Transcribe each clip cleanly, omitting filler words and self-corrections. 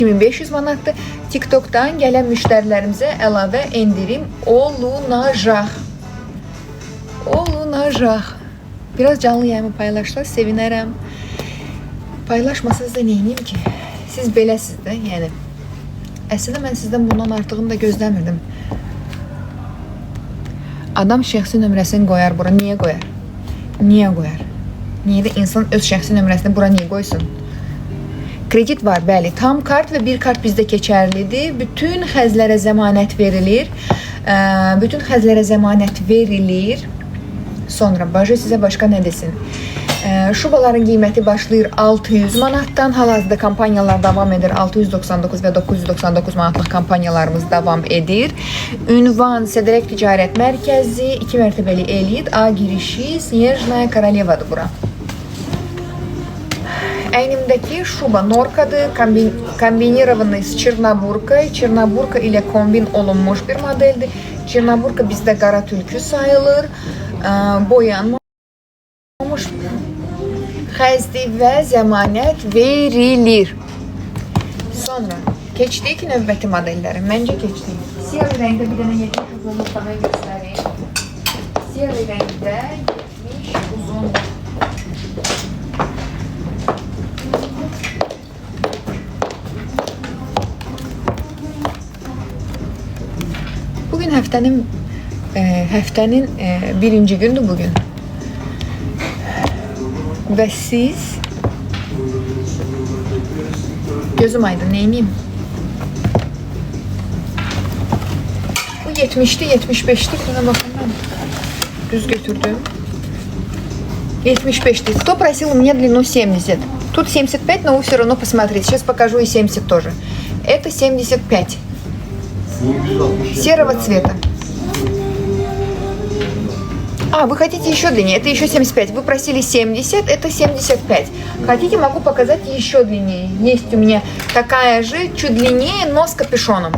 2500 manatdır. TikTok'dan gələn müştərilərimizə əlavə endirim olunacaq. Biraz canlı yayımı paylaşsa sevinərəm. Paylaşmasanız da neyiniyim ki? Siz beləsiz də, yəni. Əslində mən sizdən bundan artığını da gözləmirdim. Adam şəxsi nömrəsini qoyar bura. Niyə qoyar? Niyə də insan öz şəxsi nömrəsini bura niyə qoysun? Kredit var, bəli. Tam kart və bir kart bizdə keçərlidir. Bütün xəzlərə zəmanət verilir. Sonra Baja sizə başqa nə desin? Şubaların qiyməti başlayır 600 manatdan. Hal-hazırda kampanyalar davam edir. 699 və 999 manatlıq kampanyalarımız davam edir. Ünvan Sədrək Ticarət Mərkəzi, 2 mərtəbəli elit, A girişi, Snejnaya Koralevadır bura. Əynimdəki şuba Norkadır, kombinirованный с Чернобуркой. Чернобурка ilə kombin olunmuş bir modeldir. Чернобурка bizdə qara tülkü sayılır, boyanmamış xəzdi və zəmanət verilir. Sonra keçdik növbəti modelləri. Məncə keçdik. Siyah rəngdə bir dənə 70 uzunluq daha göstəreyim. Siyah rəngdə 70 uzunluq. Bugün həftənin birinci gündür bugün. Və siz gözüm aydın, neyniyim? Bu 70'ti, 75'ti. Buna bakın ben. Düz götürdüm. 75'ти. Кто просил у меня длину 70? Тут 75, но вы все равно посмотрите. Сейчас покажу и 70 тоже. Это 75. Серого цвета. А, вы хотите еще длиннее? Это еще 75. Вы просили 70, это 75. Хотите, могу показать еще длиннее. Есть у меня такая же, чуть длиннее, но с капюшоном.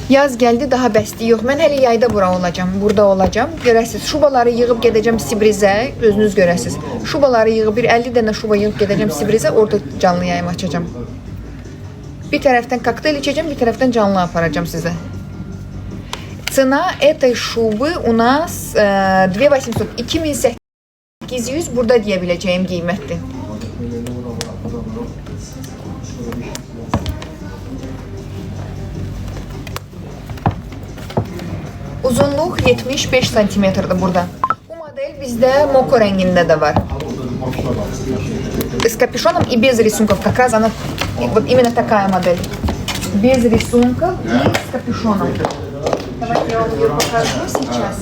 Yaz gəldi, daha bəsti yox. Mən hələ yayda burada olacam. Görəsiz, şubaları yığıb gedəcəm Sibrizə, özünüz görəsiz. Şubaları yığıb, bir 50 dənə şuba yığıb gedəcəm Sibrizə, orada canlı yayım açacağım. Bir tərəfdən kokteyl içəcəm, bir tərəfdən canlı aparacağım sizə. Цена этой шубы у нас 2800, 2800 burada deyə biləcəyim qiymətdir. Uzunluq 75 santimetrdir burada. Bu model bizdə moko rəngində də var. С капюшоном и без рисунков. Как раз она, вот именно такая модель. Без рисунков и с капюшоном. Давайте я вам ее покажу сейчас.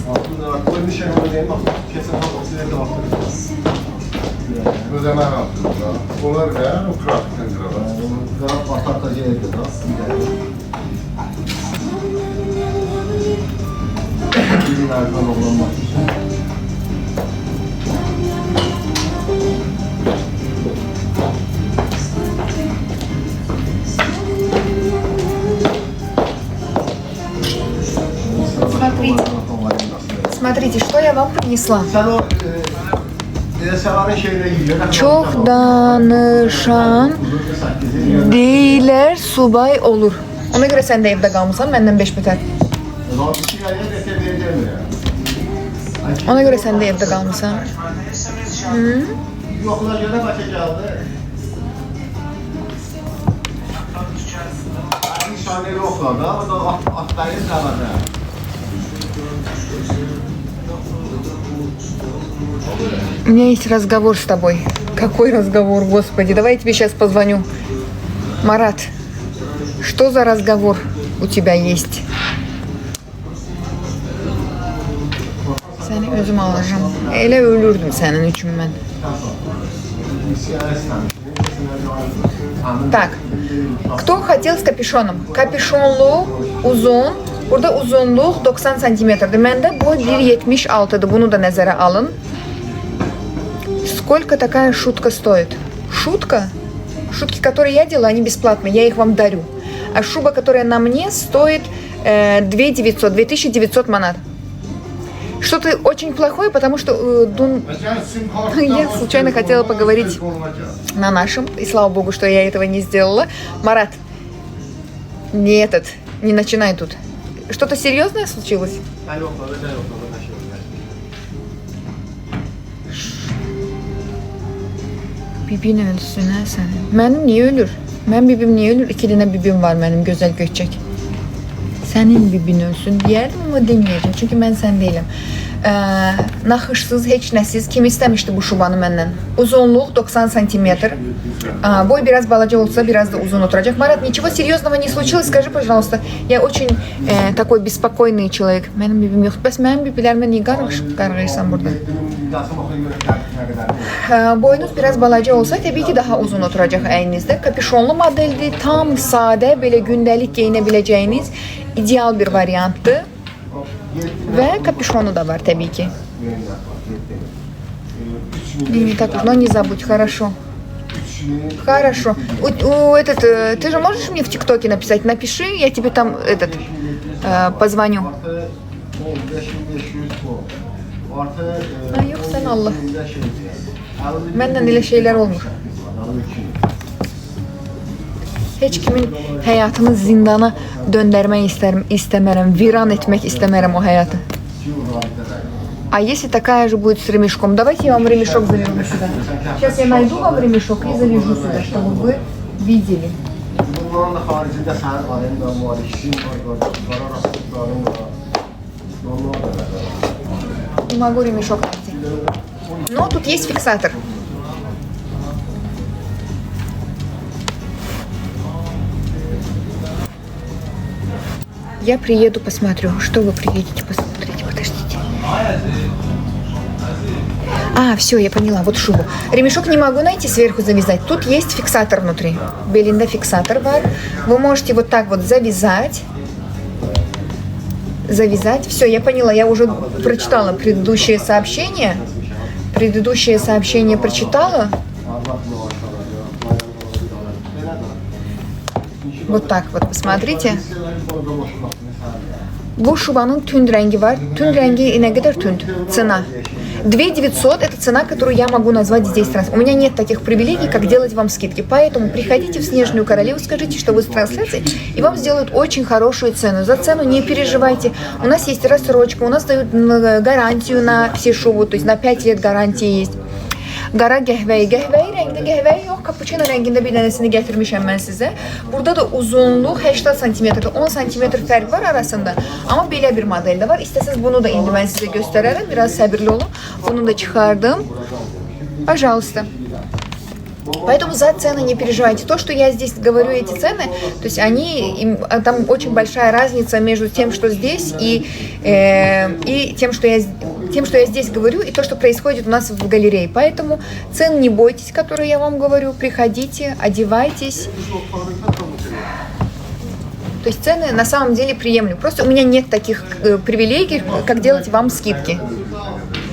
Смотрите, что я вам принесла. Çox danışan deyilər subay olur. Ona görə sən də evdə qalmısan, məndən 5 metr. Ona görə sən də evdə qalmısan. Yoxlar görə başa gəldi. Nişaneli yoxlar da, o da atlayın qalada. У меня есть разговор с тобой. Какой разговор, господи? Давай я тебе сейчас позвоню. Марат, что за разговор у тебя есть? Səni özüm alacağım. Elə ölürdüm sənin üçün mən. Так, кто хотел с капюшоном? Капюшонlu, uzun. Burada uzunluq 90 santimetrdir. Məndə bu 1.76'dır. Bunu da nəzərə alın. Сколько такая шутка стоит? Шутка? Шутки, которые я делаю, они бесплатные. Я их вам дарю. А шуба, которая на мне, стоит 2900 манат. Что-то очень плохое, потому что я случайно хотела поговорить на нашем, и слава богу, что я этого не сделала. Марат, не начинай тут. Что-то серьезное случилось? Bibin ölsün hə sənin. Mənim niyə ölür? Mənim bibim niyə ölür? 2 dənə bibim var mənim gözəl göçək. Sənin bibin ölsün deyərdim, amma deməyəcəm. Çünki mən sən deyiləm. Naxışsız, heç nəsiz. Kim istəmişdi bu şubanı məndən? Uzunluq 90 см. Boy biraz balaca olsa, biraz da uzun oturacaq. Марат, ничего серьезного не случилось? Скажи, пожалуйста. Я очень такой беспокойный человек. Mənim bibim yox. Bəs mənim bibilərimə niyə qarğıyırsan burada? Boyunuz biraz balaca olsa, təbii ki, daha uzun oturacaq əyninizdə. Kapüşonlu modeldir. Tam sadə, belə gündəlik geyinə biləcəyiniz ideal bir variantdır. Və kapüşonu da var təbii ki. Так, но не забудь, хорошо. Хорошо. Ты же можешь мне в ТикТоке написать? Напиши, я тебе там позвоню. Yok sen Allah. Məndən elə şeylər olmur. Heç kimin həyatını zindana döndərmək istəmərəm, viran etmək istəmərəm o həyatı. А если такая же будет с ремешком? Давайте я вам ремешок завяжу сюда. Сейчас я найду вам ремешок и завяжу сюда, чтобы вы видели. Не могу ремешок найти. Но тут есть фиксатор. Я приеду, посмотрю. Что вы приедете, посмотрите, подождите. Все, я поняла, вот шубу. Ремешок не могу найти, сверху завязать. Тут есть фиксатор внутри. Белинда фиксатор бар. Вы можете вот так вот завязать. Все, я поняла, я уже прочитала предыдущее сообщение. Предыдущее сообщение прочитала. Вот так вот, посмотрите. Bu şubanın tünd rengi var. Tünd rengi ne kadar tünd? Цена. 2900 это цена, которую я могу назвать здесь. У меня нет таких привилегий, как делать вам скидки. Поэтому приходите в Снежную Королеву, скажите, что вы с трансляцией, и вам сделают очень хорошую цену. За цену не переживайте. У нас есть рассрочка, у нас дают гарантию на все шубы, то есть на 5 лет гарантии есть. Qara qəhvəyi rəngdə qəhvəyi yox, kapuçino rəngində bir dənəsini gətirmişəm mən sizə. Burada da uzunluq 80 sm, 10 sm fərq var arasında. Amma belə bir model də var. İstəsəz bunu da indi mən sizə göstərərəm. Biraz səbirli olun. Bunu da çıxardım. Пожалуйста. Поэтому за цены не переживайте. То, что я здесь говорю, эти цены, то есть там очень большая разница между тем, что здесь, и тем, что я здесь говорю, и то, что происходит у нас в галерее. Поэтому цен не бойтесь, которые я вам говорю. Приходите, одевайтесь. То есть цены на самом деле приемлемы. Просто у меня нет таких привилегий, как делать вам скидки.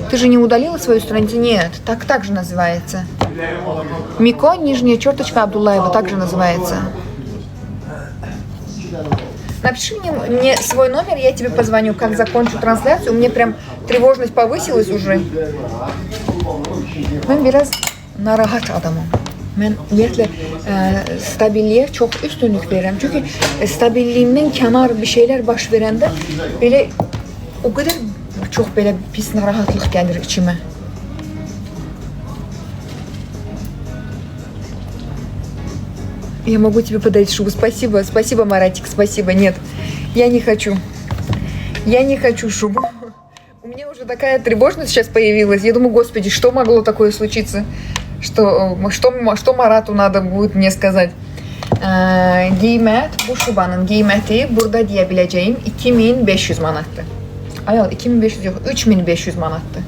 Ты же не удалила свою страницу? Нет, так же называется. Мико, нижняя черточка Абдуллаева, также называется. Напиши мне свой номер, я тебе позвоню, как закончу трансляцию. У меня прям тревожность повысилась уже. Ben biraz narahat adamım. Mən ümumiyyətlə stabilliyə çox üstünlük verirəm. Çünki stabilliğimdən kənar bir şeylər baş verəndə belə o qədər çox belə pis narahatlıq gəlir içimə. Я могу тебе подарить шубу. Спасибо, спасибо, Маратик, спасибо. Нет, я не хочу. Я не хочу шубу. У меня уже такая тревожность сейчас появилась. Я думаю, господи, что могло такое случиться? Что Марату надо будет мне сказать? Qiymət, bu şubanın qiyməti burada deyə biləcəyim 2500 manatdır. Ayol, 2500 yox, 3500 manatdır.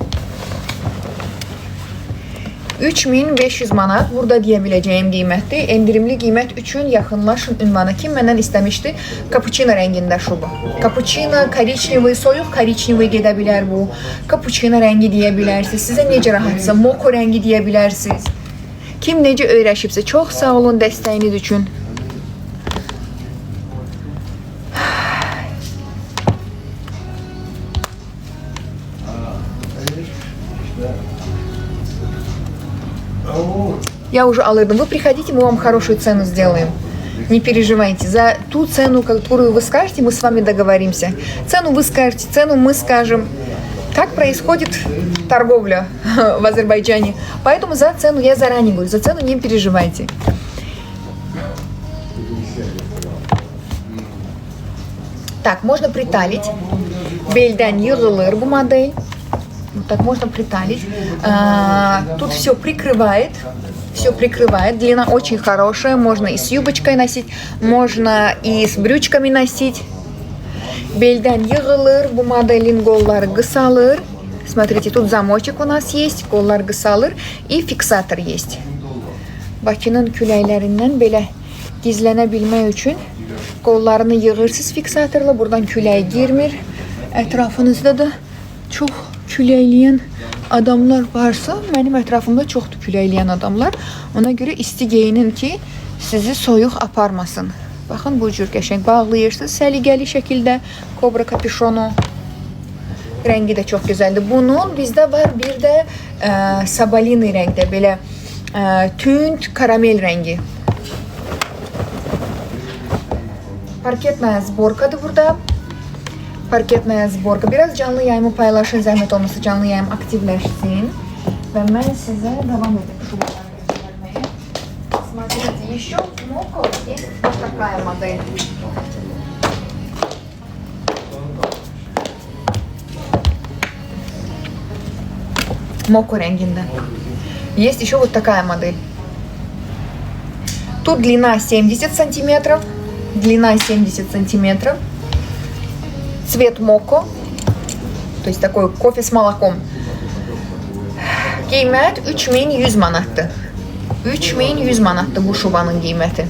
3500 manat burada deyə biləcəyim qiymətdir. Endirimli qiymət üçün yaxınlaşın ünvana. Kim məndən istəmişdi? Kapuçino rəngində şuba. Kapuçino, korичневый, soyuq korичневый gedə bilər bu. Kapuçino rəngi deyə bilərsiniz. Sizə necə rahatsa, moko rəngi deyə bilərsiniz. Kim necə öyrəşibsə, çox sağ olun dəstəyiniz üçün. Я уже алırdım. Вы приходите, мы вам хорошую цену сделаем. Не переживайте. За ту цену, которую вы скажете, мы с вами договоримся. Цену вы скажете, цену мы скажем. Так происходит торговля в Азербайджане. Поэтому за цену я заранее говорю. За цену не переживайте. Так, можно приталить. Belden yığılır bu модель. Вот так можно приталить. Тут все прикрывает. Все прикрывает. Длина очень хорошая. Можно и с юбочкой носить, можно и с брючками носить. Belden yığılır. Bu modelin kolları kısalır. Смотрите, тут замочек у нас есть. Kollar kısalır. И фиксатор есть. Bakının küləylerindən belə gizlənə bilmək üçün qollarını yığırsınız fiksatorla. Buradan küləy girmir. Ətrafınızda da çox küləyləyən adamlar varsa, mənim ətrafımda çoxdur küləyləyən adamlar. Ona görə isti geyinin ki, sizi soyuq aparmasın. Baxın, bu cür qəşəng bağlayırsınız səliqəli şəkildə kobra kapüşonu. Rəngi də çox gözəldir. Bunun bizdə var bir də sabalini rəngdə, belə tünd karamel rəngi. Parketная sborkadır burada. Parketная sborka. Biraz canlı yayımı paylaşın, zəhmət olmasa canlı yayım aktivləşsin. Və mən sizə davam edip şubaları göstermeye. Смотрите, еще Moco есть вот такая модель. Moco рəngində. Есть еще вот такая модель. Тут длина 70 сантиметров. Длина 70 сантиметров. Цвет моко. То есть такой кофе с молоком. Qiymət 3100 manatdır. 3100 manatdır bu şubanın qiyməti.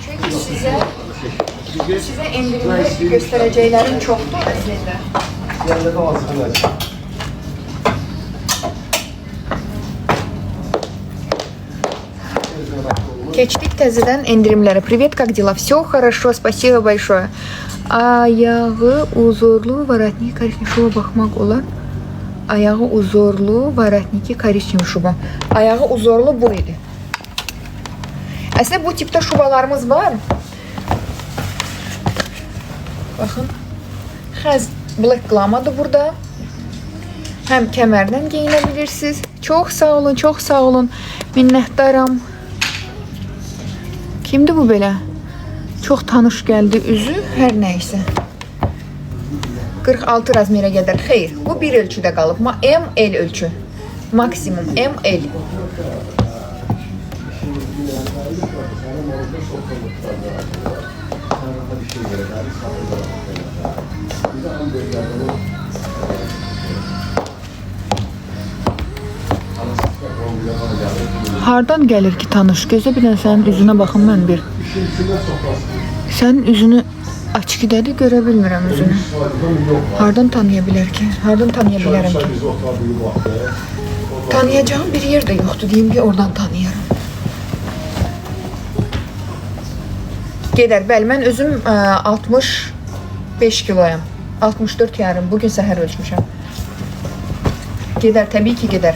Çünki sizə endirimli göstərəcəklərim çoxdur əslində. Keçdik təzədən endirimlərə. Привет, как дела? Все хорошо, спасибо большое. Ayağı uzorlu воротник коричневый şuba baxmaq olar. Ayağı uzorlu воротники коричневый şuba. Ayağı uzorlu bu idi. Əslində bu tipdə şubalarımız var. Baxın. Xəz black glamadır burada. Həm kəmərdən geyinə bilirsiniz. Çox sağ olun, çox sağ olun. Minnətdaram. Kimdir bu belə? Çox tanış gəldi üzü, hər nəysə. 46 razmerə qədər. Xeyr, bu bir ölçüdə qalıb. ML ölçü. Maksimum ML. Hardan gəlir ki tanış? Gözə bir dənə sənin üzünə baxım mən bir. Sənin üzünü açıq idədir, görə bilmirəm üzünü. Hardan tanıya bilər ki? Hardan tanıya bilərəm ki? Tanıyacağım bir yer də yoxdur, deyim ki oradan tanıyarım. Gedər, bəli, mən özüm 65 kiloyam. 64 yarım, bugün səhər ölçmüşəm. Gedər, təbii ki gedər.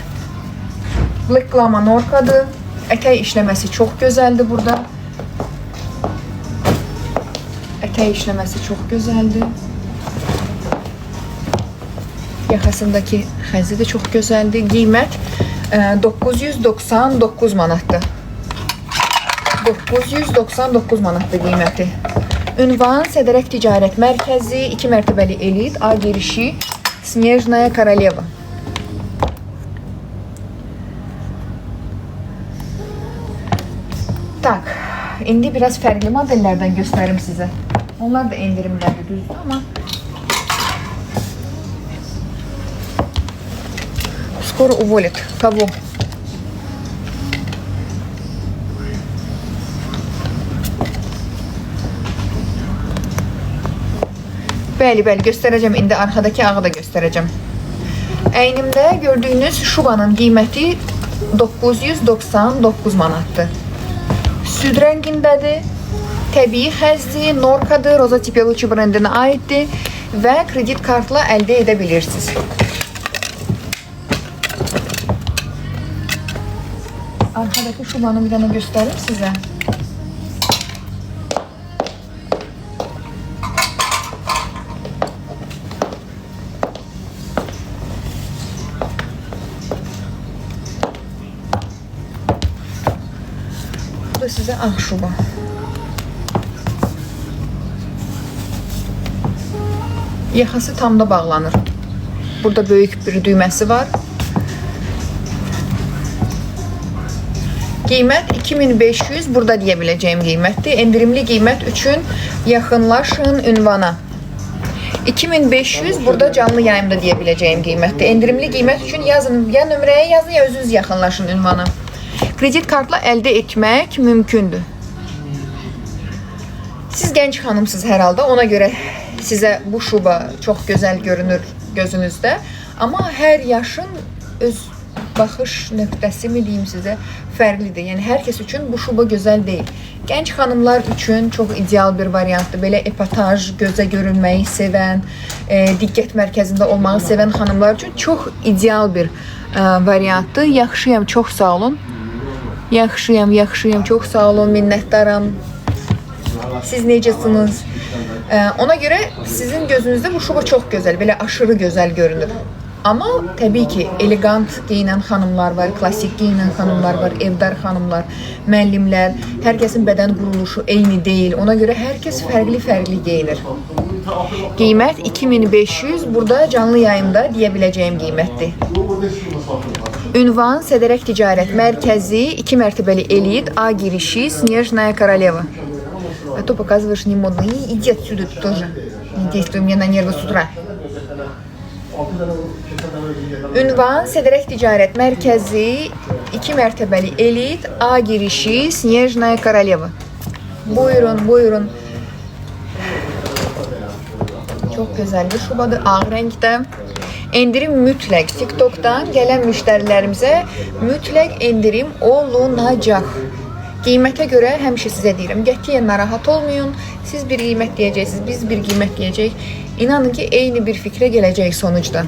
Black Glama Norkadır. Ətək işləməsi çox gözəldir burada. Ətək işləməsi çox gözəldir. Yaxasındakı xəzi də çox gözəldir. Qiymət 999 manatdır. 999 manatdır qiyməti. Ünvan Sədərək Ticarət Mərkəzi, 2 mərtəbəli elit, A girişi, Snejnaya Koroleva. Tak, indi biraz fərqli modellərdən göstərim sizə. Onlar da endirimlərdir, düzdür, amma skoro uvolit. Kavo. Bəli, göstərəcəm. İndi arxadakı ağı da göstərəcəm. Əynimdə gördüyünüz şubanın qiyməti 999 manatdır. Süd rəngindədir. Təbii xəzdir, Norkadır, Roza Tipelucci brendinə aiddir. və kredit kartla əldə edə bilirsiniz. Arxadakı şubanı bir dənə göstərim sizə. Bu da sizə ağ şuba. Yaxası tam da bağlanır. Burada böyük bir düyməsi var. Qiymət 2500, burada deyə biləcəyim qiymətdir. Endirimli qiymət üçün yaxınlaşın ünvana. 2500, burada canlı yayımda deyə biləcəyim qiymətdir. Endirimli qiymət üçün yazın, ya nömrəyə yazın, ya özünüz yaxınlaşın ünvana. Kredit kartla əldə etmək mümkündür. Siz gənc xanımsınız hər halda, ona görə sizə bu şuba çox gözəl görünür gözünüzdə. Amma hər yaşın öz baxış nöqtəsi mi deyim sizə fərqlidir. Yəni hər kəs üçün bu şuba gözəl deyil. Gənc xanımlar üçün çox ideal bir variantdır. Belə epataj, gözə görünməyi sevən, diqqət mərkəzində olmağı sevən xanımlar üçün çox ideal bir variantdır. Yaxşıyam, çox sağ olun. Yaxşıyam, çox sağ olun, minnətdaram. Siz necəsiniz? Ona görə sizin gözünüzdə bu şuba çox gözəl, belə aşırı gözəl görünür. Amma təbii ki, elegant geyinən xanımlar var, klassik geyinən xanımlar var, evdar xanımlar, müəllimlər. Hər kəsin bədən quruluşu eyni deyil. Ona görə hər kəs fərqli geyinir. Qiymət 2500, burada canlı yayımda deyə biləcəyim qiymətdir. Ünvan Sədərək Ticarət Mərkəzi, 2 mərtəbəli elit, A girişi, Снежная Королева. А то показываешь не модно. Иди отсюда тоже. Не действуй мне на нервы с утра. Ünvan Sədərək Ticarət Mərkəzi, 2 mərtəbəli elit, A girişi, Снежная Королева. Buyurun. Çox gözəl bir şubadır, ağ rəngdə. Endirim mütləq. TikTok'dan gələn müştərilərimizə mütləq endirim olunacaq. Qiymətə görə həmişə sizə deyirəm, qətiyyən narahat olmayın. Siz bir qiymət deyəcəksiniz, biz bir qiymət deyəcəyik. İnanın ki, eyni bir fikrə gələcək sonucda.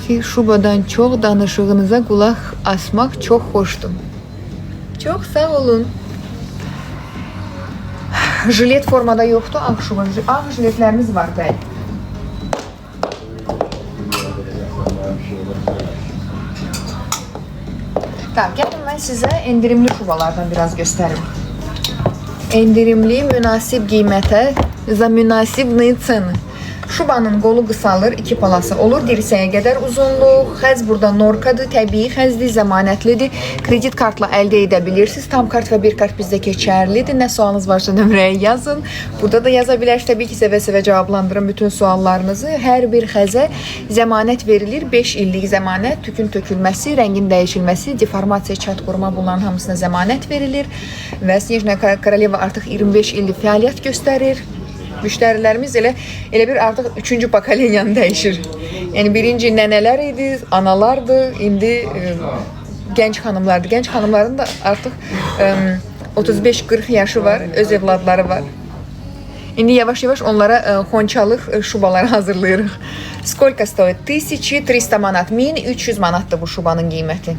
Ki, şubadan çox danışığınıza qulaq asmaq çox xoşdur. Çox sağ olun. Jilet formada yoxdur, ağ şuba. Ağ jiletlərimiz var, bəli. Tamam, gəlin mən sizə endirimli şubalardan biraz göstərim. Endirimli, münasib qiymətə, za münasibni ceni. Şubanın qolu qısalır, 2 palası olur, dirsəyə qədər uzunluq. Xəz burada norkadır, təbii xəzdir, zəmanətlidir. Kredit kartla əldə edə bilirsiniz. Tam kart və bir kart bizdə keçərlidir. Nə sualınız varsa nömrəyə yazın. Burada da yaza bilərsiniz. Təbii ki, sevə-sevə cavablandırın bütün suallarınızı. Hər bir xəzə zəmanət verilir. 5 illik zəmanət, tükün tökülməsi, rəngin dəyişilməsi, deformasiya, çat qurma bunların hamısına zəmanət verilir. Və Снежная Королева artıq 25 illik fəaliyyət göstərir. Müştərilərimiz elə bir artıq 3-cü pokoleniyanı dəyişir. Yəni birinci nənələr idi, analardır, indi gənc xanımlardır. Gənc xanımların da artıq 35-40 yaşı var, öz evladları var. İndi yavaş-yavaş onlara xonçalıq şubaları hazırlayırıq. Сколько стоит? 1300 manat, 1300 manatdır bu şubanın qiyməti.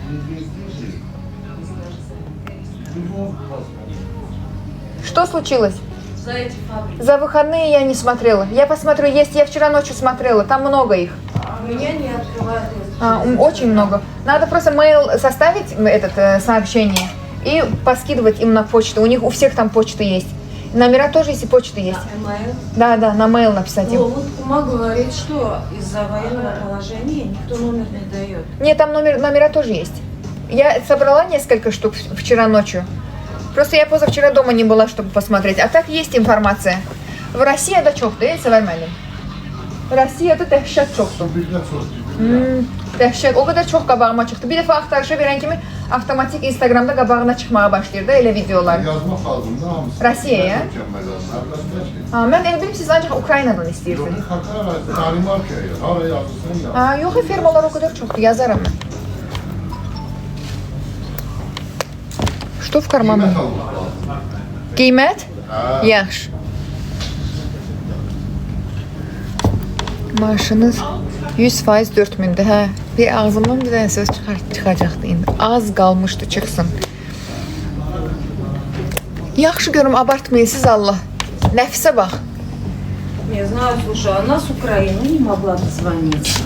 Что случилось? За выходные я не смотрела. Я посмотрю, есть. Я вчера ночью смотрела. Там много их. Меня не открывают. Очень много. Надо просто mail составить, сообщение, и поскидывать им на почту. У них у всех там почта есть. Номера тоже есть и почта есть. Mail? Да, на mail написать им. Ну, вот кума говорит, что из-за военного положения никто номер не дает. Нет, там номера тоже есть. Я собрала несколько штук вчера ночью. Просто я позавчера дома не была, чтобы посмотреть. А так есть информация. В России да çoxdur, sevərməlim. Rusiyada dəhşət çoxdur. Dəhşət. O qədər çox qabağıma çıxdı. Bir dəfə axtarışa verən kimi avtomatik Instagramda qabağına çıxmağa başlayır da elə videolar. Yazmaq lazımdır hamısı. Rusiyaya? Mən elə bilim siz ancaq Ukraynadan istəyirsiniz. Danimarkaya, hara yazırsan yaz. Yox, firmalar o qədər çoxdur, yazaram mən. Что в кармане? Qiymət? Yaxşı. Maaşınız 100% 4000'dir. Hə, bir ağzımdan bir dənə söz çıxacaqdı indi. Az qalmışdı çıxsın. Yaxşı görüm, abartmayın siz Allah. Nəfsə bax. Не знаю, слушай, она с Украины не могла дозвониться.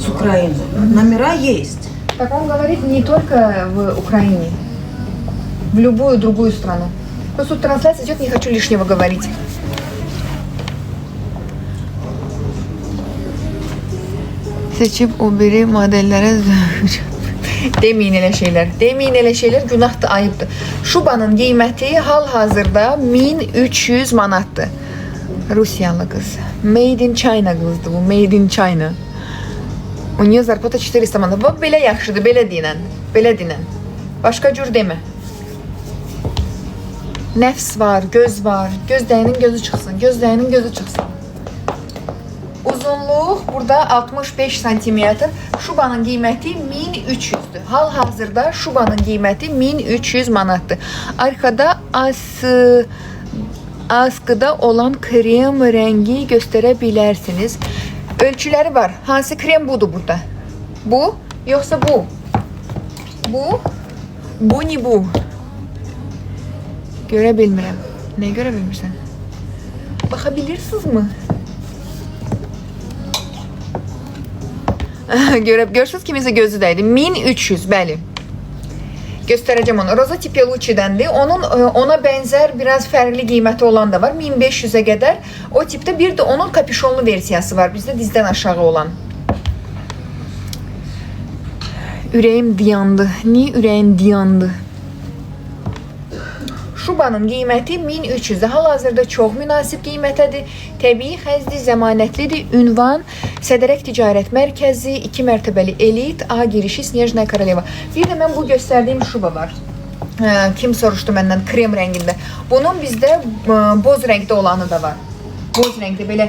С Украины. Номера есть. Так он говорит не только в Украине, в любую другую страну. Просто тут трансляция идет, не хочу лишнего говорить. Seçip o biri modellere demeyin elə şeylər. Demeyin elə şeylər, günahdır, ayıbdır. Şubanın qiyməti hal-hazırda 1300 manatdır. Rusiyalı qız. Made in China qızdır bu. Made in China. У нее зарплата 400 manat. Bax, belə yaxşıdır, belə deyən. Belə deyən. Başqa cür demə. Nəfs var, göz var. Göz dəyinin gözü çıxsın. Göz dəyinin gözü çıxsın. Uzunluq burada 65 santimetr. Şubanın qiyməti 1300'dür. Hal-hazırda şubanın qiyməti 1300 manatdır. Arkada askıda olan krem rəngi göstərə bilərsiniz. Ölçüləri var. Hansı krem budur burada? Bu, yoxsa bu? Bu, bu ni bu? Görə bilmirəm. Nə görə bilmirsən? Baxa bilirsiniz mi? Görürsünüz kiminsə gözü dəydi. 1300, bəli. Göstərəcəm onu. Roza Tipelucci'dəndir. Ona bənzər biraz fərqli qiyməti olan da var. 1500'ə qədər. O tipdə bir də onun kapüşonlu versiyası var. Bizdə dizdən aşağı olan. Ürəyim dayandı. Niyə ürəyim dayandı? Şubanın qiyməti 1300'də. Hal-hazırda çox münasib qiymətədir. Təbii xəzli, zəmanətlidir. Ünvan Sədərək Ticarət Mərkəzi, 2 mərtəbəli elit, A girişi Snejnaya Koroleva. Bir də mən bu göstərdiyim şuba var. Kim soruşdu məndən? Krem rəngində. Bunun bizdə boz rəngdə olanı da var. Boz rəngdə belə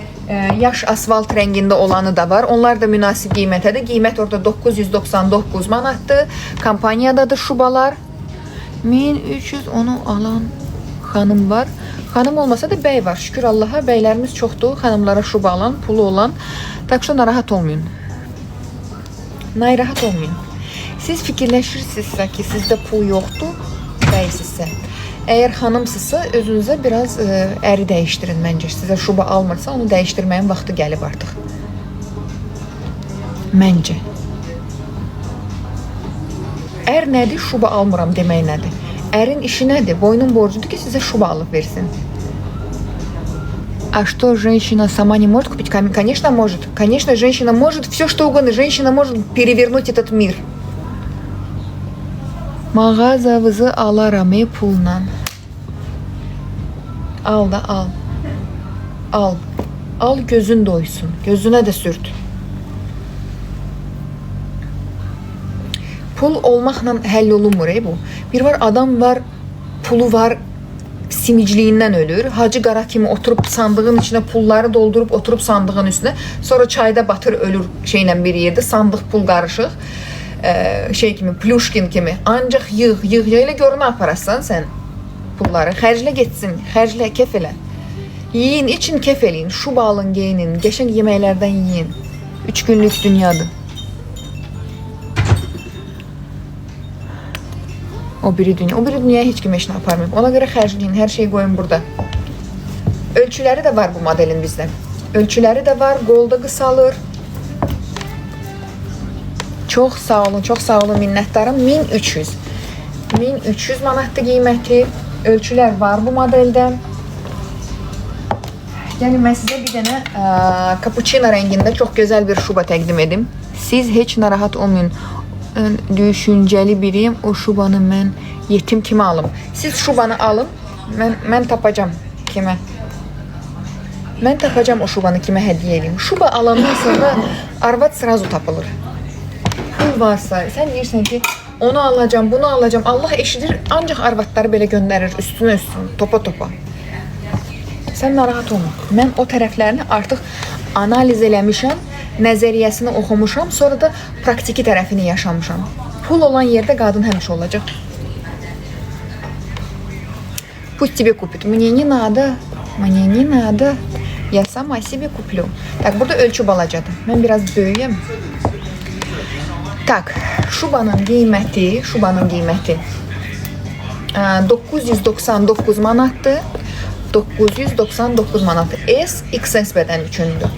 yaş asfalt rəngində olanı da var. Onlar da münasib qiymətədir. Qiymət orada 999 manatdır. Kampaniyadadır şubalar. 1300 onu alan xanım var. Xanım olmasa da bəy var. Şükür Allaha, bəylərimiz çoxdur. Xanımlara şuba alan, pulu olan. Tak ki, narahat olmayın. Narahat olmayın. Siz fikirləşirsinizsə ki, sizdə pul yoxdur, bəysizsə. Əgər xanımsızsa, özünüzə biraz əri dəyişdirin məncə. Sizə şuba almırsa, onu dəyişdirməyin vaxtı gəlib artıq. Məncə. Ər nədir? Şuba almıram demək nədir? Ərin işi nədir? Boynun borcudur ki, sizə şuba alıb versin. А что, женщина сама не может купить? Конечно, может. Конечно, женщина может все, что угодно. Женщина может перевернуть этот мир. Mağazavızı alaram pulla. Al da al. Al. Al gözün doysun. Gözüne de sürt. Pul olmaqla həll olunmur bu. Bir var adam var, pulu var, simicliyindən ölür. Hacı Qara kimi oturub sandığın içinə pulları doldurub oturub sandığın üstünə. Sonra çayda batır ölür şeylə bir yerdə. Sandıq pul qarışıq. Şey kimi, Pluşkin kimi. Ancaq yığ elə görünə aparasan sən pulları. Xərclə getsin, xərclə, kef elə. Yiyin, için kef eləyin. Şuba alın, geyinin. Qəşəng yeməklərdən yiyin. 3 günlük dünyadır. O biri dünyaya heç kim eşini aparmayıb. Ona görə xərcləyin, hər şey qoyun burada. Ölçüləri də var bu modelin bizdə. Ölçüləri də var, qolda qısalır. Çox sağ olun, minnətdarım. 1300. 1300 manatlı qiyməti. Ölçülər var bu modeldə. Yəni, mən sizə bir dənə cappuccino rəngində çox gözəl bir şuba təqdim edim. Siz heç narahat olmayın. Düşüncəli biriyim, o şubanı mən yetim kimi alım. Siz şubanı alın, mən tapacam kimə. Mən tapacam o şubanı kimə hədiyyə edeyim. Şuba alandan sonra arvad sırazu tapılır. Pul varsa, sən deyirsən ki, onu alacam, bunu alacam. Allah eşidir, ancaq arvadları belə göndərir üstünə, topa. Sən narahat olma. Mən o tərəflərini artıq analiz eləmişəm. Nəzəriyyəsini oxumuşam, sonra da praktiki tərəfini yaşamışam. Pul olan yerdə qadın həmişə olacaq. Pust тебе купит. Мне не надо. Я сама себе куплю. Так, burada ölçü balacadır. Ben biraz böyüyəm. Tak, şubanın qiyməti 999 manatdır. 999 manatdır. S, XS bədən üçündür.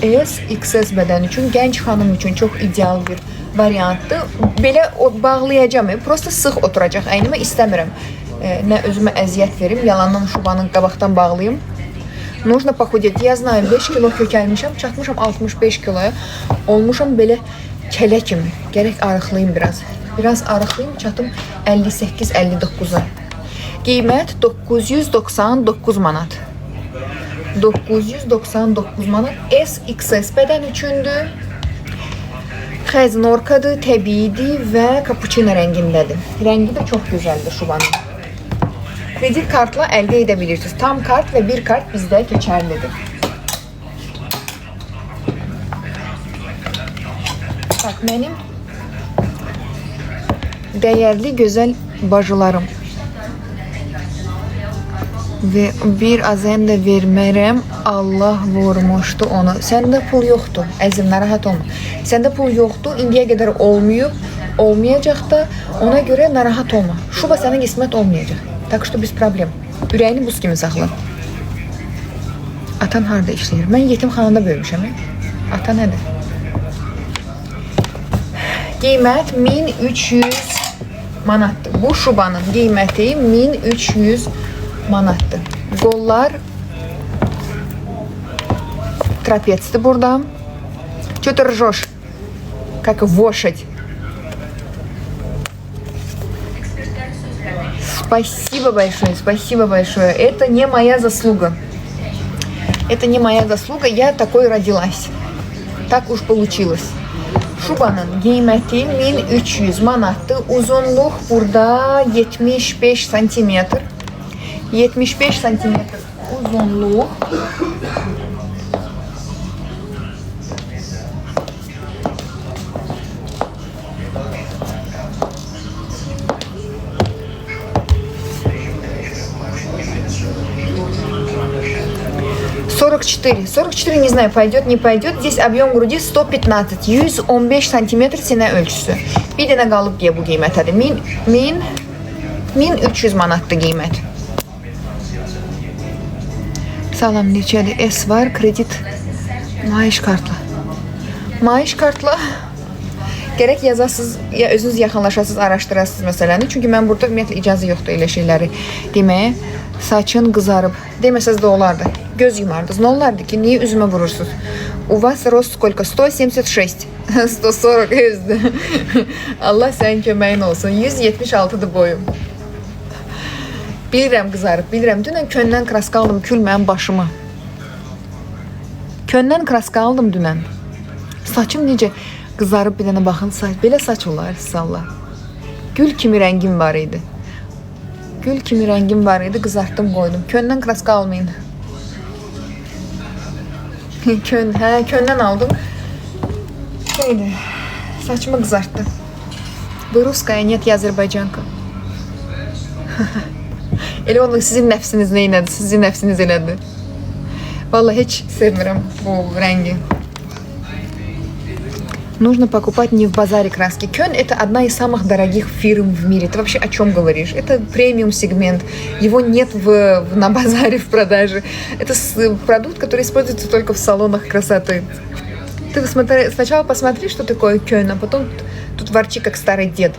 S, XS bədən üçün, gənc xanım üçün çox ideal bir variantdır. Belə bağlayacağım, prosta sıx oturacaq əynimə, istəmirəm. Nə özümə əziyyət verim, yalandan şubanın qabaqdan bağlayım. Нужно похудеть. Я знаю, 5 kilo kökəlmişəm, çatmışam 65 kiloya. Olmuşam belə kələ kimi. Gərək arıqlayım biraz. Biraz arıqlayım, çatım 58-59'a. Qiymət 999 manat. 999 manat. S, XS bədən üçündür. Xəz norkadır, təbiidir və kapuçino rəngindədir. Rəngi də çox gözəldir şubanın. Kredi kartla elde edebilirsiniz. Tam kart ve bir kart bizde geçerlidir. Bak benim değerli güzel bacılarım. Ve bir azem de vermərəm. Allah vurmuşdu onu. Sende pul yoktu. Əzim, narahat olma. Sende pul yoktu. İndiyə qədər olmayıb. Olmayacaq da. Ona göre narahat olma. Şuba sənin qismət olmayacaq. Tak что без проблем. Ürəyini buz kimi saxla. Atan harda işləyir? Mən yetimxanada böyümüşəm. Ata nədir? Qiymət 1300 manatdır. Bu şubanın qiyməti 1300 manatdır. Qollar trapetsdir burada. Что ты ржешь? Как лошадь. Спасибо большое. Это не моя заслуга. Это не моя заслуга, я такой родилась. Так уж получилось. Şubanın qiyməti 1300 manatdır. Uzunluq burada 75 santimetr. 75 santimetr uzunluq. Сорок четыре, не знаю, пойдет, не пойдет. Здесь объем груди 115, 115 сантиметр sinə ölçüsü. Bir dənə qalıb deyə bu qiymətədir. 1300 manatdır qiymət. Salam, neçəli S var, kredit, maaş kartla. Maaş kartla gərək yazasınız, ya özünüz yaxınlaşasınız, araşdırasınız məsələni. Çünki mən burada ümumiyyətlə icazə yoxdur elə şeyləri deməyə. Saçın qızarıb. Deməsəz də olardı. Göz yumardınız. Ne olardı ki? Niye üzüme vurursunuz? У вас рост сколько? 176. 140 yüzdü. Allah sənin köməyin olsun. 176'dır boyum. Bilirəm qızarıb, bilirəm. Dünən köndən kraska aldım, kül mənim başıma. Köndən kraska aldım dünən. Saçım necə qızarıb, bir dənə baxın. Belə saç olar, sallah. Gül kimi rəngim var idi. Gül kimi rəngim var idi, qızartdım, qoydum. Köndən kraska almayın. Köndən aldım. Şeydi, saçımı qızartdı. Bu Ruskaya, net Azərbaycanka. Elə onu sizin nəfsiniz neynədir? Sizin nəfsiniz elədir. Vallahi heç sevmirəm bu rəngi. Нужно покупать не в базаре краски. Кён это одна из самых дорогих фирм в мире. Ты вообще о чем говоришь? Это премиум сегмент. Его нет на базаре в продаже. Это продукт, который используется только в салонах красоты. Ты сначала посмотри, что такое Кён, а потом тут ворчи, как старый дед.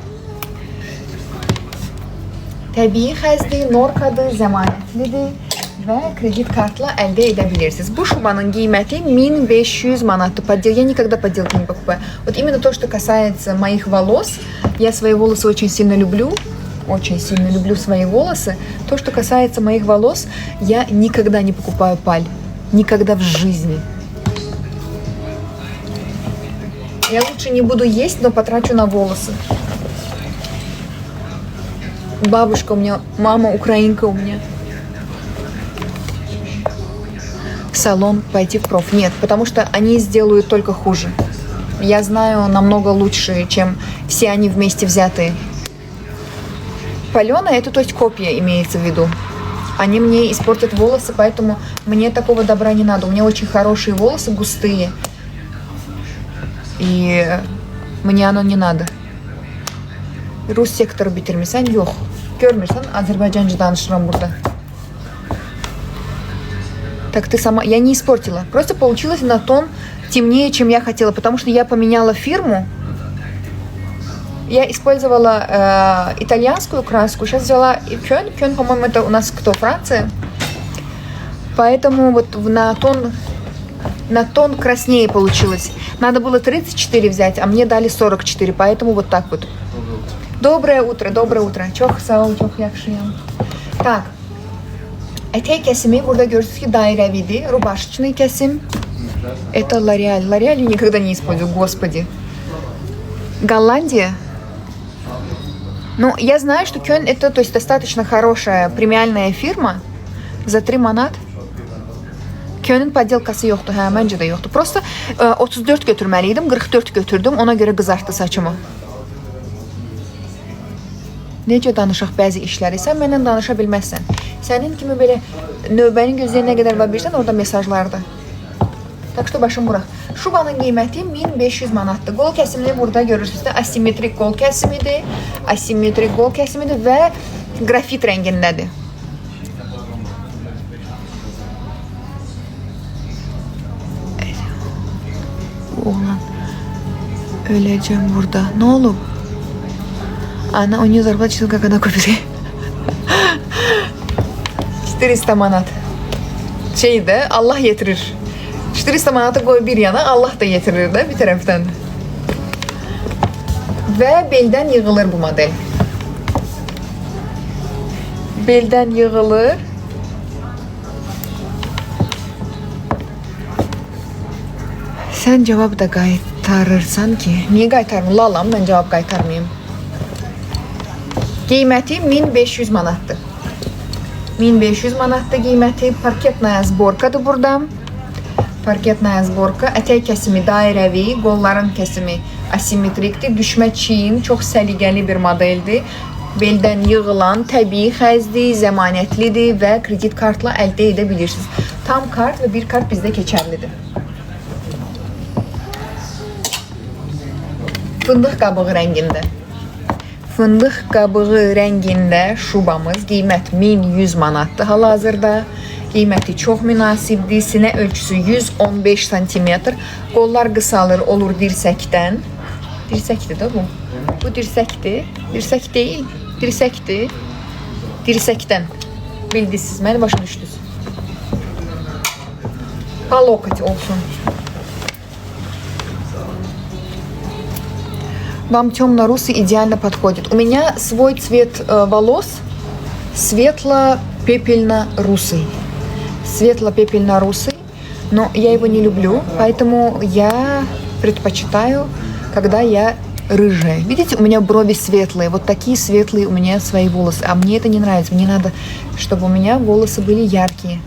Təbii xəzdir, norkadır, zəmanətlidir və kredit kartla əldə edə bilirsiniz. Bu şubanın qiyməti 1500 manatdır. Я никогда подделки не покупаю. Вот именно то, что касается моих волос, я свои волосы очень сильно люблю свои волосы. То, что касается моих волос, я никогда не покупаю паль. Никогда в жизни. Я лучше не буду есть, но потрачу на волосы. Бабушка у меня, мама украинка у меня. В салон пойти в проф. Нет, потому что они сделают только хуже. Я знаю намного лучше, чем все они вместе взятые. Паленая, это то есть копия имеется в виду. Они мне испортят волосы, поэтому мне такого добра не надо. У меня очень хорошие волосы, густые. И мне оно не надо. Rus sektoru bitirmişsən? Yox. Görmürsən, Azərbaycanca danışıram burada. Так ты сама... Я не испортила. Просто получилось на тон темнее, чем я хотела, потому что я поменяла фирму. Я использовала итальянскую краску. Сейчас взяла Кёльн. Кёльн, по-моему, это у нас кто? Франция. Поэтому вот на тон краснее получилось. Надо было 34 взять, а мне дали 44, поэтому вот так вот. Доброе утро, доброе утro. Çok sağ ol, çok yaxşıyam. Так. Etek kesimi burada görürsünüz ki dairəvidir. Рубашечный kesim. Это L'Oreal. L'Oreal я никогда не использую, господи. Голландия. Ну, я знаю, что Кёльн это, то есть, достаточно хорошая премиальная фирма. За 3 manat. Könün подделкасы yoxdur, hə, məncə də yoxdur. Prosta 34 götürməliydim, 44 götürdüm, ona görə qızartdı saçımı. Necə danışaq bəzi işləri? Sən mənlə danışa bilməzsən. Sənin kimi belə növbənin gözləyən nə qədər var bilirsən orada mesajlarda. Tak что başım bura. Şubanın qiyməti 1500 manatdır. Qol kəsimini burada görürsünüz də asimetrik qol kəsimidir. Asimetrik qol kəsimidir və qrafit rəngindədir. Oğlan. Öleceğim burada. Ne oldu? Ana, у нее зарплата сейчас как она купит. 400 manat. Şeydə Allah yetirir. 400 manatı qoy bir yana, Allah da yetirir də bir tərəfdən. Və beldən yığılır bu model. Beldən yığılır. Sən cavab da qaytarırsan ki, niyə qaytarmır? Lalam, mən cavab qaytarmayım. Qiyməti 1500 manatdır. 1500 manatdır qiyməti. Parketnaya sborkadır burada. Parketnaya sborka. Ətək kəsimi dairəvi, qolların kəsimi asimetrikdir. Düşmə çiyin, çox səliqəli bir modeldir. Beldən yığılan, təbii xəzdir, zəmanətlidir və kredit kartla əldə edə bilirsiniz. Tam kart və bir kart bizdə keçərlidir. Fındıq qabığı rəngində. Fındıq qabığı rəngində şubamız. Qiymət 1100 manatdır hal-hazırda. Qiyməti çox münasibdir. Sinə ölçüsü 115 cm. Qollar qısalır, olur dirsəkdən. Dirsəkdir də bu. Bu dirsəkdir. Dirsək deyil. Dirsəkdir. Dirsəkdən. Bildiniz, məni başa düşdünüz. Pa lokat olsun. Вам темно-русый идеально подходит. У меня свой цвет волос светло-пепельно-русый. Светло-пепельно-русый, но я его не люблю, поэтому я предпочитаю, когда я рыжая. Видите, у меня брови светлые, вот такие светлые у меня свои волосы. А мне это не нравится, мне надо, чтобы у меня волосы были яркие.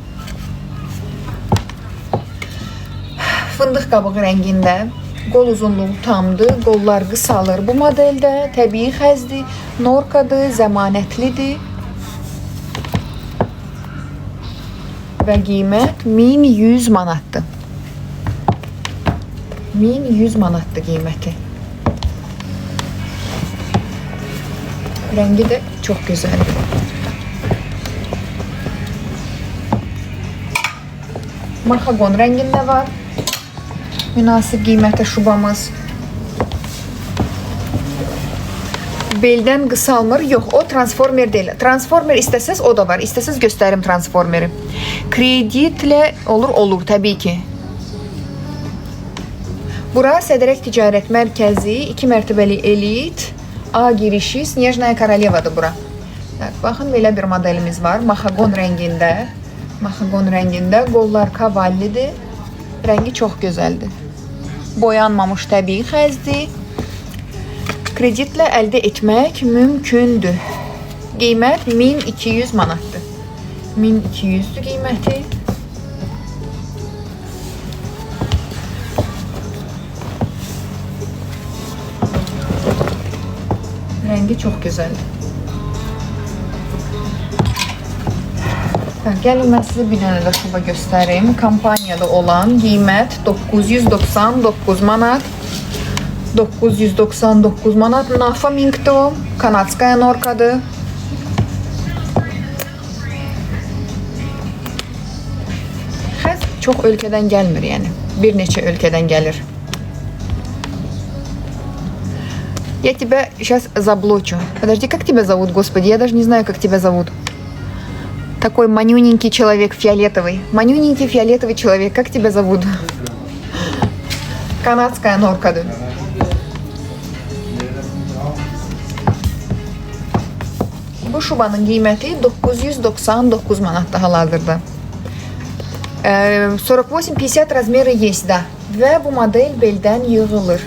Fındıq qabığı rəngində. Qol uzunluğu tamdır, qollar qısalır. Bu modeldə təbii xəzdir, norkadır, zəmanətlidir. Və qiymət 1100 manatdır. 1100 manatdır qiyməti. Rəngi də çox gözəldir. Mahaqon rəngində var. Münasib qiymətə şubamız. Beldən qısalmır. Yox, o transformer deyil. Transformer istəsəz o da var. İstəsəz göstərim transformeri. Kreditlə olur, təbii ki. Bura Sədərək Ticarət Mərkəzi, 2 mərtəbəli elit, A girişi, Snejnaya Korolyevadır bura. Baxın, belə bir modelimiz var. Mahaqon rəngində. Mahaqon rəngində. Qollar kavallidir. Rəngi çox gözəldir. Boyanmamış təbii xəzdir. Kreditlə əldə etmək mümkündür. Qiymət 1200 manatdır. 1200-dür qiyməti. Rəngi çox gözəldir. Gəlin mən sizə bir dənə də şuba göstərim. Kampaniyada olan qiymət 999 manat. 999 manat. Nafa minkdir o. Kanadskaya norkadır. Xəz çox ölkədən gəlmir, yəni. Bir neçə ölkədən gəlir. Я тебя сейчас заблочу. Подожди, как тебя зовут, господи? Я даже не знаю, как тебя зовут. Такой манюненький человек, фиолетовый. Манюненький фиолетовый человек. Как тебя зовут? Kanadskaya norkadır. Bu şubanın qiyməti 999 manatdır hal-hazırda. 48-50 razmeri есть, да. Və bu model beldən yığılır.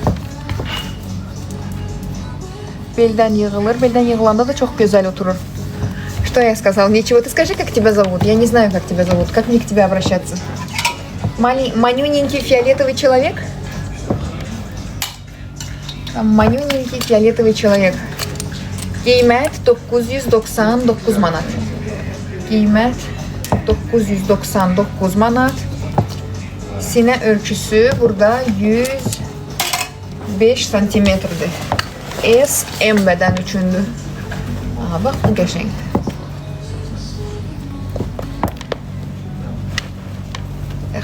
Beldən yığılır. Beldən yığılanda da çox gözəl oturur. Что я сказал? Ничего. Ты скажи, как тебя зовут? Я не знаю, как тебя зовут. Как мне к тебе обращаться? Манюненький фиолетовый человек? Manюненький фиолетовый человек. Qiymət 999 manat. Qiymət 999 manat. Sinə ölçüsü burada 105 santimetrdir. S, M bədən üçündür. Aha, bax, bu qəşəngdir.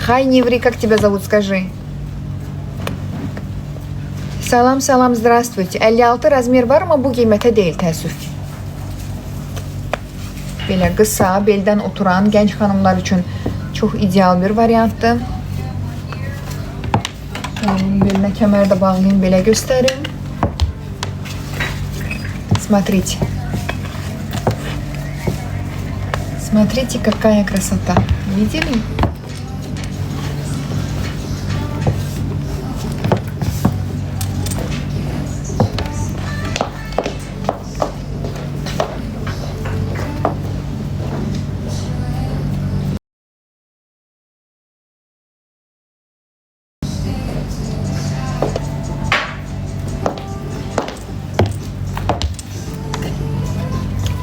Хай, не ври, как тебя зовут, скажи. Salam, salam, здравствуйте. 56 razmer var, amma bu qiymətə deyil, təəssüf. Belə qısa, beldən oturan gənc xanımlar üçün çox ideal bir variantdır. Belinə kəmər də bağlayayım, belə göstərim. Смотрите. Смотрите, какая красота. Видели?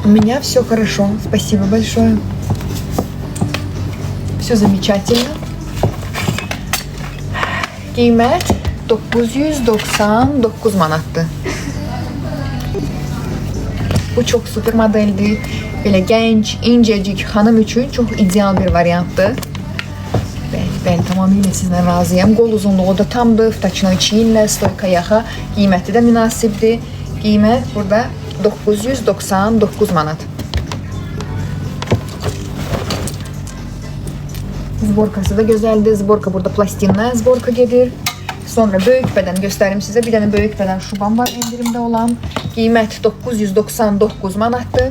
У меня все хорошо. Спасибо большое. Все замечательно. Qiymət 999 manatdır. Bu çox super modeldir. Belə gənc, incəcik xanım üçün çox ideal bir variantdır. Bəli, tamamilə sizlə razıyam. Qol uzunluğu da tamdır. Vtaçno çiyinlə, stoyka yaxa. Qiyməti də münasibdir. Qiymət burada 999 manat. Zborkası da gözəldir. Zborka burada plastinlə zborka gedir. Sonra böyük bədən göstərim sizə. Bir dənə böyük bədən şubam var endirimdə olan. Qiymət 999 manatdır.